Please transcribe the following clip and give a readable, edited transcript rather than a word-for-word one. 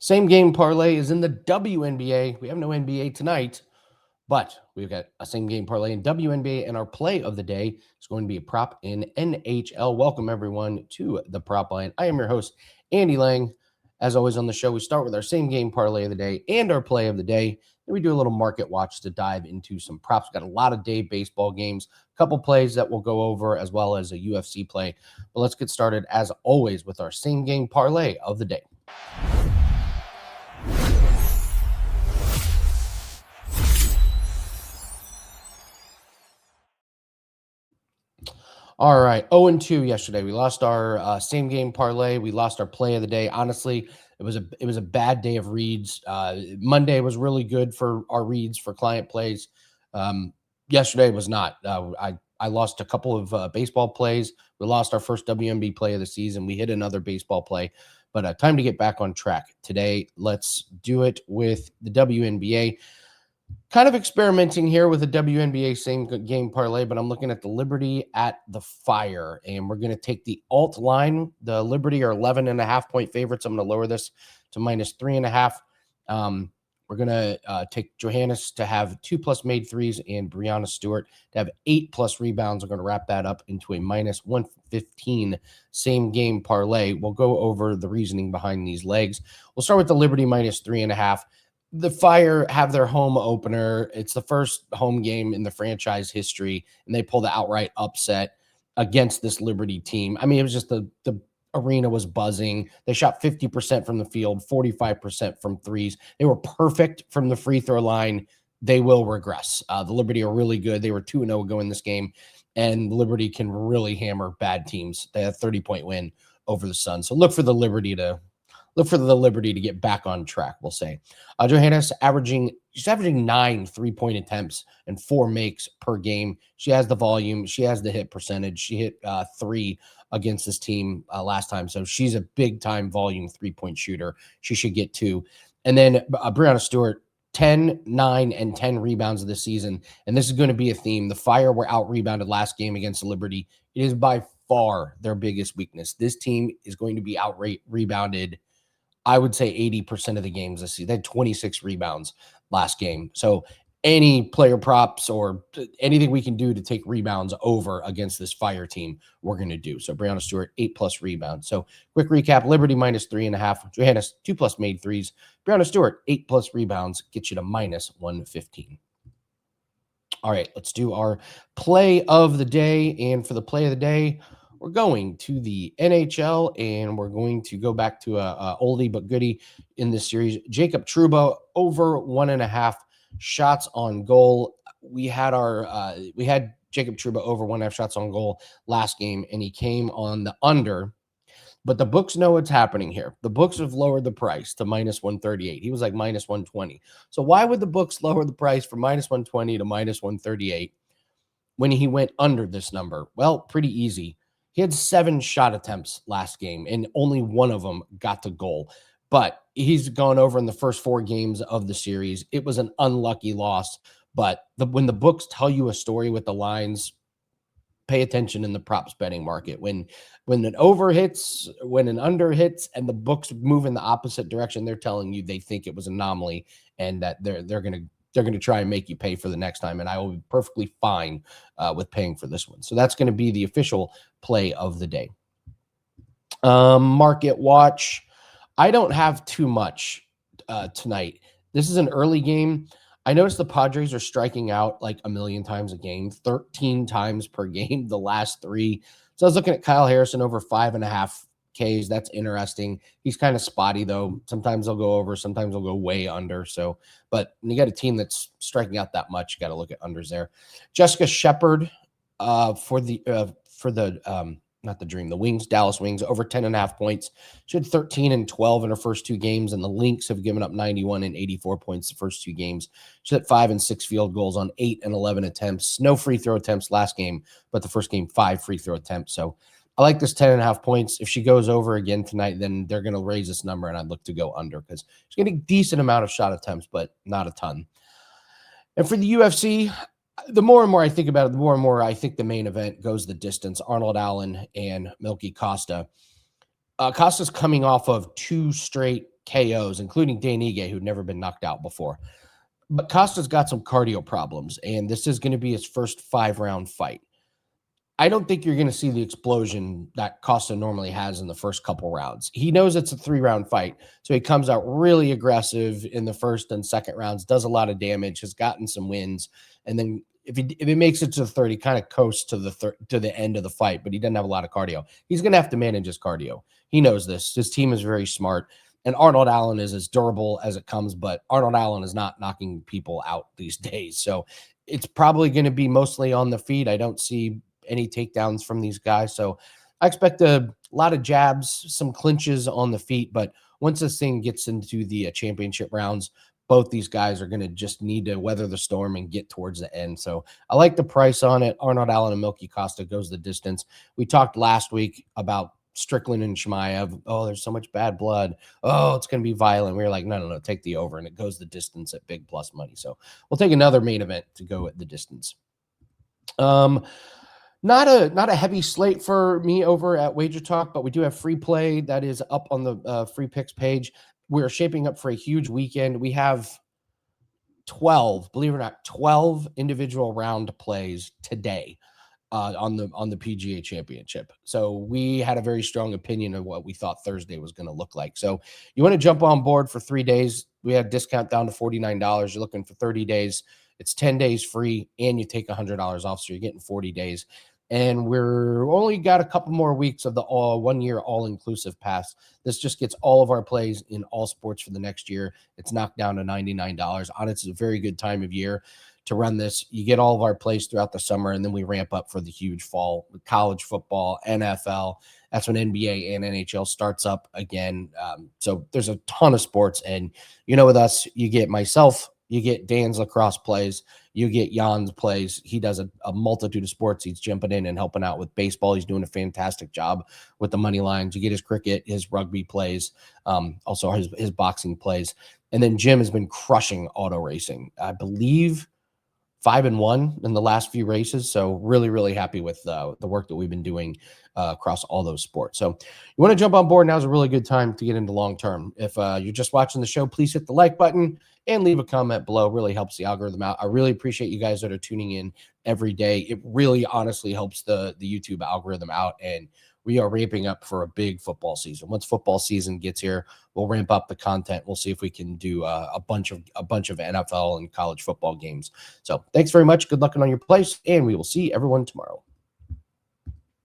Same game parlay is in the WNBA. We have no NBA tonight, but we've got a same game parlay in WNBA, and our play of the day is going to be a prop in NHL. Welcome, everyone, to the Prop Line. I am your host, Andy Lang. As always on the show, we start with our same game parlay of the day and our play of the day. Then we do a little market watch to dive into some props. We've got a lot of day baseball games, a couple plays that we'll go over, as well as a UFC play. But let's get started, as always, with our same game parlay of the day. All right, 0-2 yesterday. We lost our same game parlay. We lost our play of the day. Honestly, it was a bad day of reads. Monday was really good for our reads for client plays. Yesterday was not. I lost a couple of baseball plays. We lost our first WNBA play of the season. We hit another baseball play, but time to get back on track today. Let's do it with the WNBA. Kind of experimenting here with a WNBA same game parlay, but I'm looking at the Liberty at the Fire, and we're going to take the alt line. The Liberty are 11.5-point favorites. I'm going to lower this to -3.5. We're going to take Johannes to have 2+ made threes and Breanna Stewart to have 8+ rebounds. We're going to wrap that up into a -115 same game parlay. We'll go over the reasoning behind these legs. We'll start with the Liberty -3.5. The Fire have their home opener. It's the first home game in the franchise history, and they pull the outright upset against this Liberty team. I mean, it was just the arena was buzzing. They shot 50% from the field, 45% from threes. They were perfect from the free throw line. They will regress. The Liberty are really good. They were 2-0 going this game, and Liberty can really hammer bad teams. They had a 30-point win over the Suns. So look for the Liberty to get back on track, we'll say. Johannes she's averaging 9 3-point attempts and 4 makes per game. She has the volume. She has the hit percentage. She hit 3 against this team last time. So she's a big-time volume 3-point shooter. She should get 2. And then Breanna Stewart, 10, 9, and 10 rebounds of the season. And this is going to be a theme. The Fire were out-rebounded last game against the Liberty. It is by far their biggest weakness. This team is going to be out-rebounded, I would say 80% of the games this season. They had 26 rebounds last game. So any player props or anything we can do to take rebounds over against this Fire team, we're going to do. So Breanna Stewart, 8+ rebounds. So quick recap, Liberty -3.5. Johannes, 2+ made threes. Breanna Stewart, 8+ rebounds, get you to -115. All right, let's do our play of the day. And for the play of the day, we're going to the NHL, and we're going to go back to a oldie but goodie in this series. Jacob Trouba over 1.5 shots on goal. We had Jacob Trouba over 1.5 shots on goal last game, and he came on the under. But the books know what's happening here. The books have lowered the price to -138. He was like -120. So why would the books lower the price from -120 to -138 when he went under this number? Well, pretty easy. He had 7 shot attempts last game, and only one of them got to goal. But he's gone over in the first 4 games of the series. It was an unlucky loss. But when the books tell you a story with the lines, pay attention in the props betting market. When an over hits, when an under hits, and the books move in the opposite direction, they're telling you they think it was an anomaly and that they're going to try and make you pay for the next time, and I will be perfectly fine with paying for this one. So that's going to be the official play of the day. Market watch. I don't have too much tonight. This is an early game. I noticed the Padres are striking out like a million times a game, 13 times per game the last 3. So I was looking at Kyle Harrison over 5.5 Ks. That's interesting. He's kind of spotty though. Sometimes they'll go over, sometimes they'll go way under. So, but when you got a team that's striking out that much, you got to look at unders there. Jessica Shepard for the Wings, Dallas Wings, over 10.5 points. She had 13 and 12 in her first 2 games, and the Lynx have given up 91 and 84 points the first 2 games. She had 5 and 6 field goals on 8 and 11 attempts. No free throw attempts last game, but the first game, 5 free throw attempts. So I like this 10.5 points. If she goes over again tonight, then they're going to raise this number, and I'd look to go under because she's getting a decent amount of shot attempts, but not a ton. And for the UFC, the more and more I think about it, the more and more I think the main event goes the distance. Arnold Allen and Milky Costa. Costa's coming off of 2 straight KOs, including Dan Ige, who'd never been knocked out before. But Costa's got some cardio problems, and this is going to be his first 5-round fight. I don't think you're going to see the explosion that Costa normally has in the first couple rounds. He knows it's a 3-round fight, so he comes out really aggressive in the first and second rounds, does a lot of damage, has gotten some wins, and then if he makes it to the third, he kind of coasts to the end of the fight, but he doesn't have a lot of cardio. He's going to have to manage his cardio. He knows this. His team is very smart, and Arnold Allen is as durable as it comes, but Arnold Allen is not knocking people out these days, so it's probably going to be mostly on the feet. I don't see any takedowns from these guys. So I expect a lot of jabs, some clinches on the feet. But once this thing gets into the championship rounds, both these guys are going to just need to weather the storm and get towards the end. So I like the price on it. Arnold Allen and Milky Costa goes the distance. We talked last week about Strickland and Chimaev. Oh, there's so much bad blood. Oh, it's going to be violent. We were like, no, take the over. And it goes the distance at big plus money. So we'll take another main event to go at the distance. Not a heavy slate for me over at WagerTalk, but we do have free play that is up on the free picks page. We're shaping up for a huge weekend. We have 12, believe it or not, 12 individual round plays today on the PGA Championship. So we had a very strong opinion of what we thought Thursday was going to look like. So you want to jump on board for 3 days. We had discount down to $49. You're looking for 30 days. It's 10 days free, and you take $100 off, so you're getting 40 days. And we're only got a couple more weeks of the 1-year all-inclusive pass. This just gets all of our plays in all sports for the next year. It's knocked down to $99. Honestly, it's a very good time of year to run this. You get all of our plays throughout the summer, and then we ramp up for the huge fall with college football, NFL. That's when NBA and NHL starts up again. So there's a ton of sports. And, with us, you get myself, you get Dan's lacrosse plays, you get Jan's plays. He does a multitude of sports. He's jumping in and helping out with baseball. He's doing a fantastic job with the money lines. You get his cricket, his rugby plays, also his boxing plays. And then Jim has been crushing auto racing. I believe 5-1 in the last few races. So really, really happy with the work that we've been doing across all those sports. So you want to jump on board, now's a really good time to get into long term. If you're just watching the show, please hit the like button and leave a comment below. It really helps the algorithm out. I really appreciate you guys that are tuning in every day. It really honestly helps the YouTube algorithm out. And we are ramping up for a big football season. Once football season gets here, we'll ramp up the content. We'll see if we can do a bunch of NFL and college football games. So thanks very much. Good luck on your plays, and we will see everyone tomorrow.